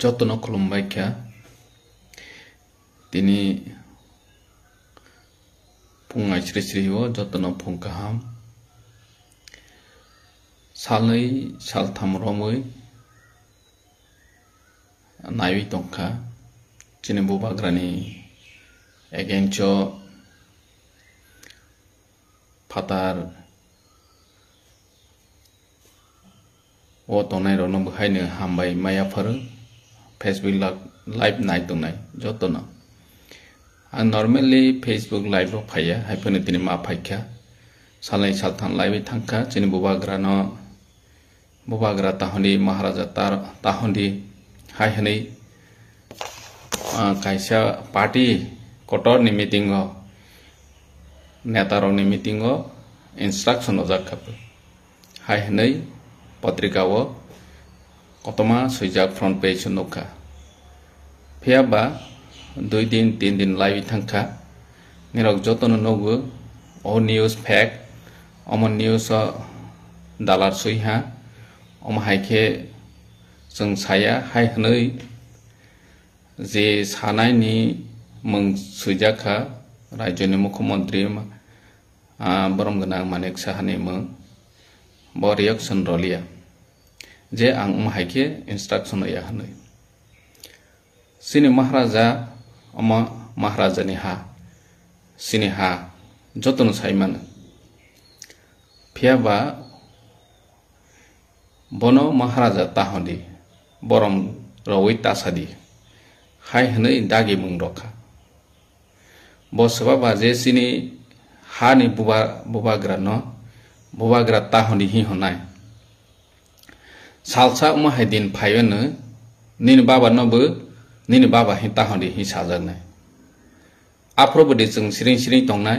जतन खुलुमबायखा दिनै फुंआव स्रि स्रियो जतन फुं गाहाम सालनै सालथाम रमै नायवी दंखा दिनै बुबाग्रानि एगेन्च फातार तनाय रनो बहायनो हामबाय मायाफोर फेसबुक लाइव नाय दंनाय जतन आं नर्मेली फेसबुक लाइव फाया हायफोरनो दिनै मा फायखा सालनै सालथाम लाइव थांखा दिनै बुबाग्रा ताहन्दी महाराजा ताहन्दी हायहनै कायसा पार्टी कटरनि मीटिंग नेतारंनि मीटिंग इंस्ट्रक्शन जाखाबो हायहनै पत्रिकाव कतमा सैजाक फ्रंट पेज नोखा फियाबा 2 दिन 3 दिन लाइव थांखा निरक जतन नगो ओ न्यूज फेक अमन न्यूज दालार सैहा अम हायखे जों साया हायहनै जे सानायनि मुं सैजाखा राज्यनि मुख्यमंत्री बरमगोनां मानेक साहानि मुं ब रिएक्शन रलिया जे आं हायखे इंस्ट्रक्शन या हनै सिनि महाराजा महाराजानि हा सिनि हा जतन साइमान फियाबा बनो महाराजा ताहन्दी बरम रवै तासादी हाय हनै दागी मुं रखा बसबा बाजे सिनि हानि बुबाग्रा ताहन्दी हि होनाय सालसा उमाहाय दिन फायनो निन बाबा हि ताहन्दी हि साजानाय आफ्रोबदि जों सिरिं सिरिं दंनाय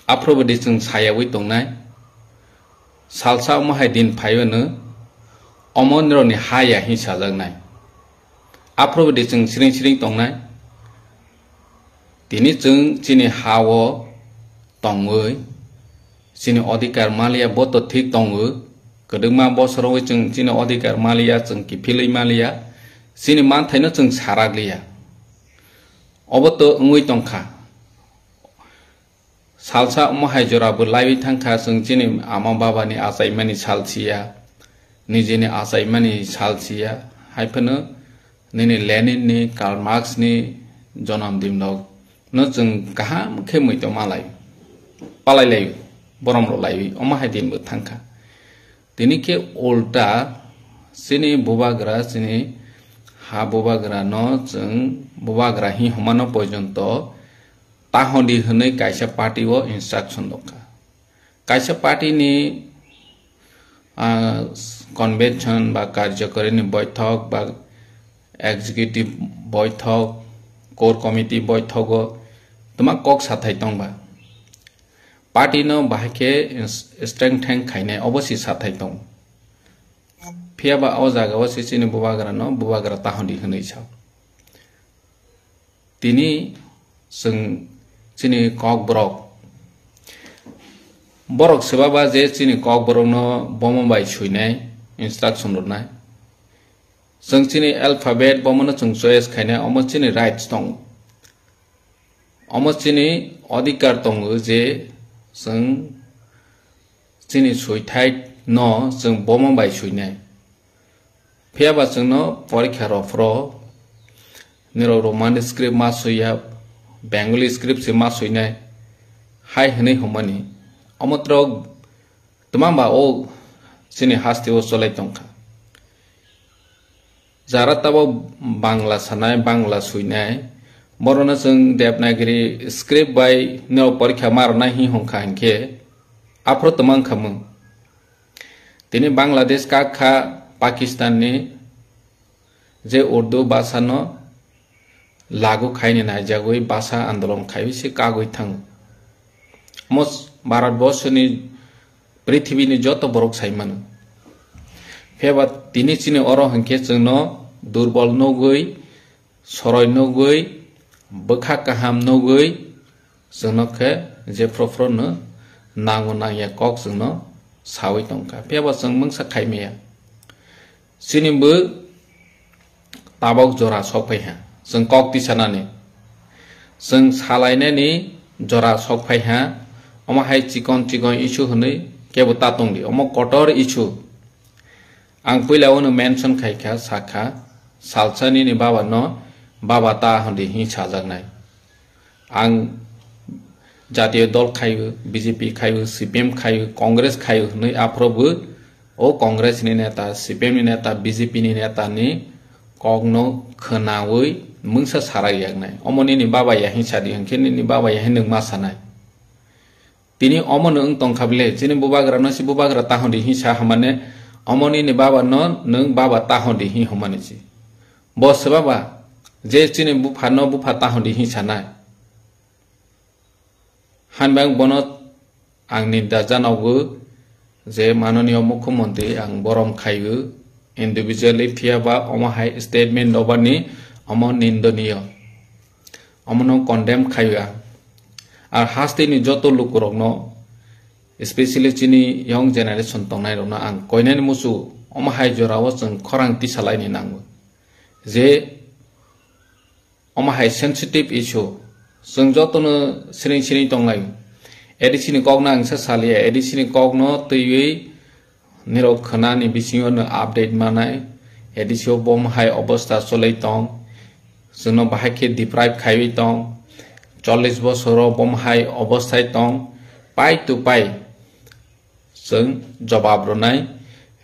आफ्रोबदि जों सायावै दंनाय सालसा उमाहाय दिन फायनो अमनरनि हाया हि साजानाय आफ्रोबदि जों सिरिं सिरिं दंनाय दिनै जों जिनि हावो दङै जिनि अधिकार मालिया बत ठीक दङो गोदोमा बसराव जों जिनि अधिकार मालिया जों किफिलै मालिया जिनि मानथायनो जों साराग्लिया अबत उङै दंखा सालसा उमाहाय जराबो लाइव थांखा जों जिनि आमा बाबानि आजायमानि सालसिया निजेनि आजायमानि सालसिया हायफोनो निनि लेनिननि कार्ल मार्क्सनि जन्मदिन न जों गाहाम खेमै तो मालाय पालायलायो बरमरो लायो अमाहाय दिनबो थांखा दिनै के उल्टा सिनि बुबाग्रा सिनि हा बुबाग्रा न जों बुबाग्रा हि हमानो पर्यन्त ताहन्दी हनै कायसा पार्टी वो इंस्ट्रक्शन दंखा कायसा पार्टी नि कन्वेंशन बा कार्यकरिणी बैठक बा एग्जीक्यूटिव बैठक कोर कमिटी बैठक तुमा कक साथाय दंबा पार्टी न बाहायके स्ट्रेंथ थेंक खायनाय अवश्य साथाय दं फियाबा अ जागाव सिसिनि बुबाग्रा ताहन्दी हनै सा दिनै जों चिनि कक बरक सोबाबा जे चिनि कक बरक न बमबाय सुइनाय इंस्ट्रक्शन हरनाय जों चिनि अल्फाबेट बमनो जों चॉइस खायनाय अम चिनि राइट्स दं अम चिनि अधिकार दं जे जों चिनि सुइथाय न जों बमबाय सुइनाय फियाबा जोंनो परीक्षा रफ्रो निरो रोमान स्क्रिप्ट मा सुइया बेंगली स्क्रिप्ट से मा सुइनाय हाय हनै हमनी अमत्र तमाम ओ चिनि हास्ति ओ चलाय दंखा जारा तब बांला सानाय बांला सुइनाय बरना जों देवनागरी स्क्रिप्ट बाय न परीक्षा मारनाय हि हंखा हंखे आफ्रो तमां खामो दिनै बांलादेश का खा पाकिस्तान नि जे उर्दू भाषा न लागू खायने नायजागै भाषा आंदोलन खायसे कागै थां मस भारतवर्षनि पृथ्वीनि जत बरक साइमान फेबा दिनै चिनि अर हंखे जोंनो दुर्बल नगै सरय नगै बखा काहाम नगै जोंनोखे जे प्रफ्रनो नांगो नांया कक जोंनो सावै दंखा फेबा जों मंसा खायमेया चिनिबो ताबक जरा सकफैहा जों कक तिसानानै जों सालायनायनि जरा सकफैहा अमाहाय चिकन चिकन इशु होनै केबो तातंदि अम कटर इशु आं पहिलावनो मेंशन खायखा साखा सालसानि नि बाबा न बाबा ता हन्दि हि साजागनाय आं जातीय दल खायो बीजेपी खायो सीपीएम खायो कांग्रेस खायो नै आफ्रोबो ओ कांग्रेस नि नेता सीपीएम नि नेता बीजेपी नि नेता नि कगनो खोनावै मुंसा साराय यागनाय अमनि नि बाबा या हि सादि हंखेनि नि बाबा या नों मा सानाय तिनी अमनो ओं तंखाबले जिनि बुबाग्रा नसि बुबाग्रा ताहन्दि हि सा हमाने अमनि नि बाबा न नों बाबा ताहन्दि हि हमाने जि बस बाबा जे चिनि बुफा न बुफा ताहन्दि हि सानाय हानबां बनत आंनि दाजानावबो जे माननीय मुख्यमंत्री आं बरम खायो इंडिविजुअली थियाबा अमहाय स्टेटमेंट दबानि अम निंदनीय अमनो कन्डेम खायो are हास्तेनि Jat लुकुरकनो specially Chini young generation तंनाय रना आं कयनानि मुसु अमहाय जराव जों खरां तिसालायनि नांगौ जे अमहाय सेंसिटिव इशू जों जतनो सिरिं सिरिं तंनाय एडिसिनि कगना आंसा सालिया एडिसिनि कगनो तैयै निरो खनानि बिसिङनो अपडेट मानाय एडिसिओ बमहाय अवस्था चलै तं जोंनो बाहायके डिप्राइव खायै तं 40 बछर बमहाय अवस्थाय तं पाइ टु पाइ जों जवाब रनाय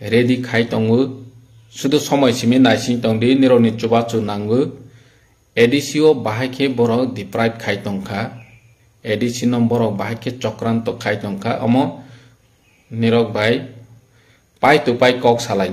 रेडी खाय तंगो सुदु समयसिमि नायसिं तंदि निरोनि चुबाचु नांगो एडिसिओ बाहायके बर डिप्राइव खाय तंखा एडिसि नम्बर बाहायके चक्रांत खाय तंखा अम निरक भाई पाइ टु पाइ कक सालाय